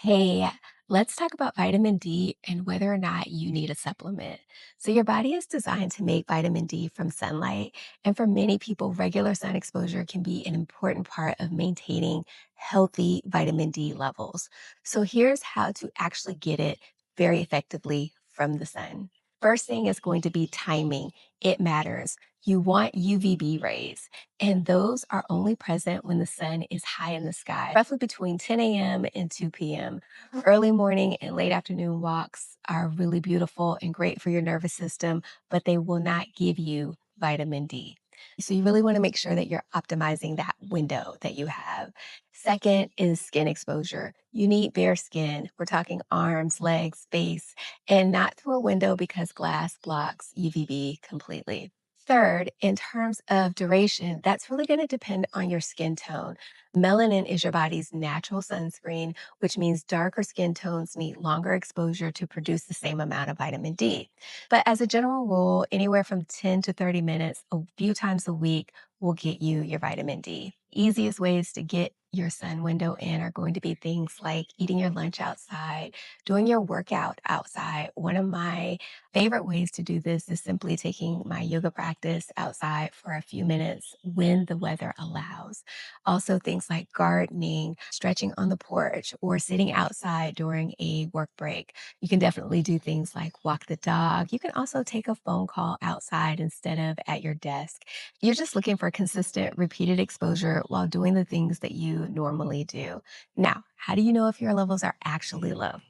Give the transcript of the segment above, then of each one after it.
Hey, let's talk about vitamin D and whether or not you need a supplement. So, your body is designed to make vitamin D from sunlight. And for many people, regular sun exposure can be an important part of maintaining healthy vitamin D levels. So, here's how to actually get it very effectively from the sun. First thing is going to be timing. It matters. You want UVB rays, and those are only present when the sun is high in the sky, roughly between 10 a.m. and 2 p.m. Early morning and late afternoon walks are really beautiful and great for your nervous system, but they will not give you vitamin D. So you really want to make sure that you're optimizing that window that you have. Second is skin exposure. You need bare skin. We're talking arms, legs, face, and not through a window because glass blocks UVB completely. Third, in terms of duration, that's really going to depend on your skin tone. Melanin is your body's natural sunscreen, which means darker skin tones need longer exposure to produce the same amount of vitamin D. But as a general rule, anywhere from 10 to 30 minutes, a few times a week, will get you your vitamin D. Easiest ways to get your sun window in are going to be things like eating your lunch outside, doing your workout outside. One of my favorite ways to do this is simply taking my yoga practice outside for a few minutes when the weather allows. Also, things like gardening, stretching on the porch, or sitting outside during a work break. You can definitely do things like walk the dog. You can also take a phone call outside instead of at your desk. You're just looking for consistent, repeated exposure while doing the things that you normally do. Now, how do you know if your levels are actually low?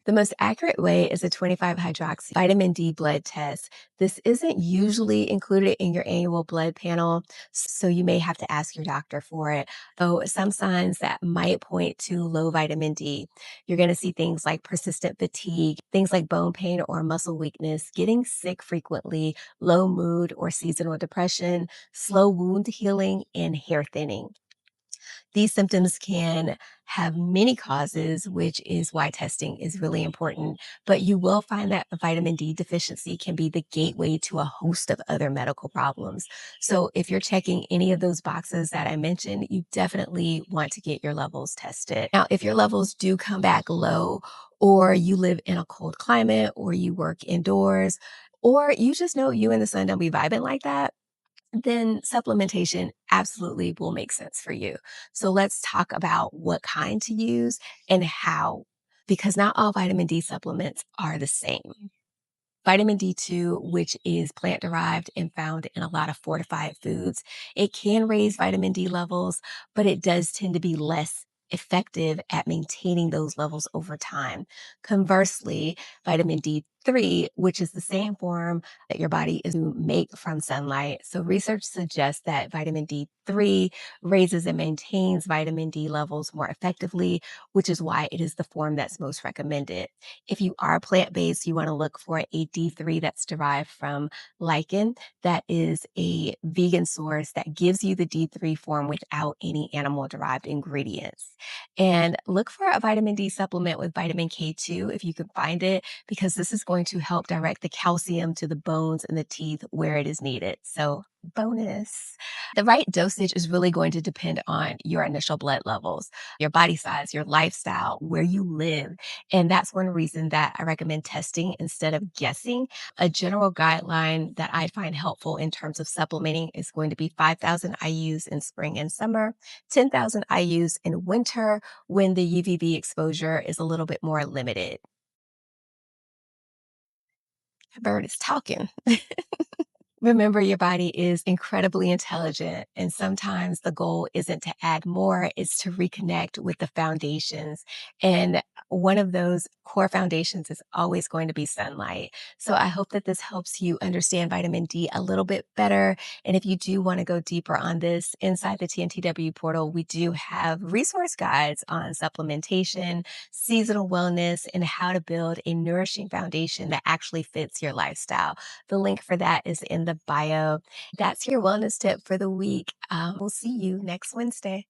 The most accurate way is a 25 hydroxy vitamin D blood test. This isn't usually included in your annual blood panel, so you may have to ask your doctor for it. Though some signs that might point to low vitamin D, you're going to see things like persistent fatigue, things like bone pain or muscle weakness, getting sick frequently, low mood or seasonal depression, slow wound healing, and hair thinning. These symptoms can have many causes, which is why testing is really important. But you will find that a vitamin D deficiency can be the gateway to a host of other medical problems. So if you're checking any of those boxes that I mentioned, you definitely want to get your levels tested. Now, if your levels do come back low, or you live in a cold climate, or you work indoors, or you just know you and the sun don't be vibing like that, then supplementation absolutely will make sense for you. So let's talk about what kind to use and how, because not all vitamin D supplements are the same. Vitamin D2, which is plant derived and found in a lot of fortified foods, it can raise vitamin D levels, but it does tend to be less effective at maintaining those levels over time. Conversely, vitamin D3, which is the same form that your body is to make from sunlight. So research suggests that vitamin D3 raises and maintains vitamin D levels more effectively, which is why it is the form that's most recommended. If you are plant-based, you want to look for a D3 that's derived from lichen. That is a vegan source that gives you the D3 form without any animal-derived ingredients. And look for a vitamin D supplement with vitamin K2 if you can find it, because this is going to help direct the calcium to the bones and the teeth where it is needed. So bonus. The right dosage is really going to depend on your initial blood levels, your body size, your lifestyle, where you live, and that's one reason that I recommend testing instead of guessing. A general guideline that I find helpful in terms of supplementing is going to be 5,000 IUs in spring and summer, 10,000 IUs in winter when the UVB exposure is a little bit more limited. The bird is talking. Remember, your body is incredibly intelligent, and sometimes the goal isn't to add more, it's to reconnect with the foundations. And one of those core foundations is always going to be sunlight. So I hope that this helps you understand vitamin D a little bit better. And if you do want to go deeper on this, inside the TNTW portal, we do have resource guides on supplementation, seasonal wellness, and how to build a nourishing foundation that actually fits your lifestyle. The link for that is in the bio. That's your wellness tip for the week. We'll see you next Wednesday.